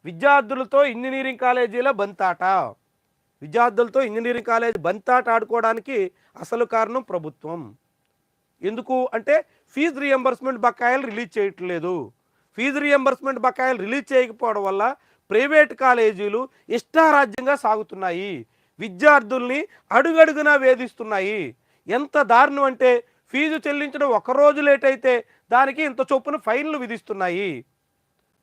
విద్యార్థులతో ఇంజనీరింగ్ కాలేజీల బంతాట. విద్యార్థులతో ఇంజనీరింగ్ కాలేజ్ బంతాట ఆడుకోవడానికి అసలు కారణం ప్రభుత్వం. ఎందుకు అంటే ఫీజు రియంబర్స్మెంట్ బకాయిలు రిలీజ్ చేయట్లేదు. ఫీజు రియంబర్స్మెంట్ బకాయిలు రిలీజ్ చేయకపోవడం వల్ల ప్రైవేట్ కాలేజీలు ఇష్టారాజ్యంగా సాగుతున్నాయి. విద్యార్థుల్ని అడుగడుగునా వేధిస్తున్నాయి. ఎంత దారుణం అంటే ఫీజు చెల్లించడం ఒకరోజు లేట్ అయితే దానికి ఇంత చొప్పున ఫైన్లు విధిస్తున్నాయి.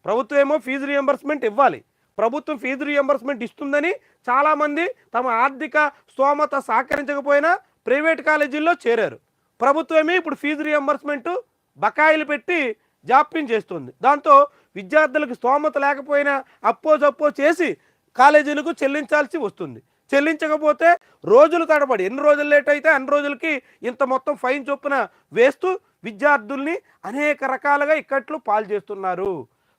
ప్రభుత్వం ఏమో ఫీజు రియంబర్స్మెంట్ ఇవ్వాలి. ప్రభుత్వం ఫీజు రియంబర్స్మెంట్ ఇస్తుందని చాలామంది తమ ఆర్థిక స్తోమత సహకరించకపోయినా ప్రైవేట్ కాలేజీల్లో చేరారు. ప్రభుత్వమే ఇప్పుడు ఫీజు రియంబర్స్మెంట్ బకాయిలు పెట్టి జాప్యం చేస్తుంది. దాంతో విద్యార్థులకు స్తోమత లేకపోయినా అప్పో చేసి కాలేజీలకు చెల్లించాల్సి వస్తుంది. చెల్లించకపోతే రోజులు తడబడి ఎన్ని రోజులు లేట్ అయితే అన్ని రోజులకి ఇంత మొత్తం ఫైన్ చొప్పున వేస్తూ విద్యార్థుల్ని అనేక రకాలుగా ఇక్కట్లు పాలు చేస్తున్నారు.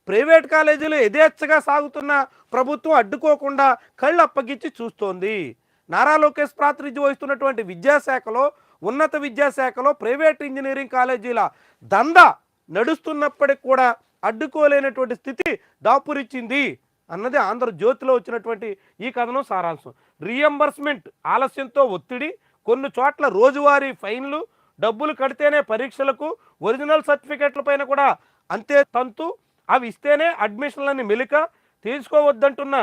ప్రైవేట్ కాలేజీలు యథేచ్ఛగా సాగుతున్న ప్రభుత్వం అడ్డుకోకుండా కళ్ళు అప్పగించి చూస్తోంది. నారా లోకేష్ ప్రాతినిధ్యం వహిస్తున్నటువంటి విద్యాశాఖలో, ఉన్నత విద్యాశాఖలో ప్రైవేట్ ఇంజనీరింగ్ కాలేజీల దందా నడుస్తున్నప్పటికి కూడా అడ్డుకోలేనటువంటి స్థితి దాపురిచ్చింది అన్నది ఆంధ్రజ్యోతిలో వచ్చినటువంటి ఈ కథనం సారాంశం. రియంబర్స్మెంట్ ఆలస్యంతో ఒత్తిడి, కొన్ని చోట్ల రోజువారీ ఫైన్లు, డబ్బులు కడితేనే పరీక్షలకు, ఒరిజినల్ సర్టిఫికెట్ల పైన కూడా అంతే తంతు, అవి ఇస్తేనే అడ్మిషన్లని మెలిక, తీసుకోవద్దంటున్న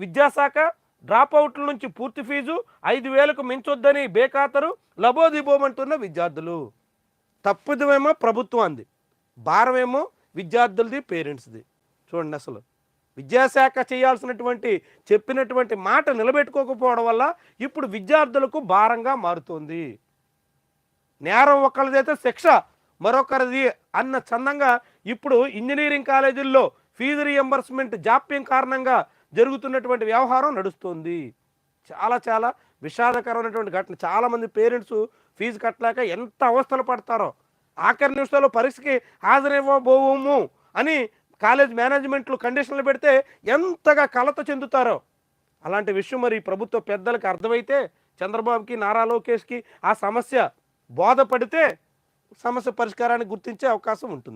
విద్యాశాఖ, డ్రాప్ అవుట్ల నుంచి పూర్తి ఫీజు 5,000కు మించొద్దని బేఖాతరు, లబోదిబోమంటున్న విద్యార్థులు. తప్పుదేమో ప్రభుత్వాన్ని, భారమేమో విద్యార్థులది, పేరెంట్స్ది. చూడండి, అసలు విద్యాశాఖ చేయాల్సినటువంటి చెప్పినటువంటి మాట నిలబెట్టుకోకపోవడం వల్ల ఇప్పుడు విద్యార్థులకు భారంగా మారుతోంది. నేరం ఒకరిదైతే శిక్ష మరొకరిది అన్న చందంగా ఇప్పుడు ఇంజనీరింగ్ కాలేజీల్లో ఫీజు రియంబర్స్మెంట్ జాప్యం కారణంగా జరుగుతున్నటువంటి వ్యవహారం నడుస్తుంది. చాలా చాలా విషాదకరమైనటువంటి ఘటన. చాలామంది పేరెంట్స్ ఫీజు కట్టలేక ఎంత అవస్థలు పడతారో, ఆఖరి నిమిషాల్లో పరీక్షకి హాజరైవ్వబోము అని కాలేజ్ మేనేజ్మెంట్లు కండిషన్లు పెడితే ఎంతగా కలత చెందుతారో. అలాంటి విషయం మరి ప్రభుత్వ పెద్దలకు అర్థమైతే, చంద్రబాబుకి, నారా లోకేష్కి ఆ సమస్య బోధపడితే సమస్య పరిష్కారాన్ని గుర్తించే అవకాశం ఉంటుంది.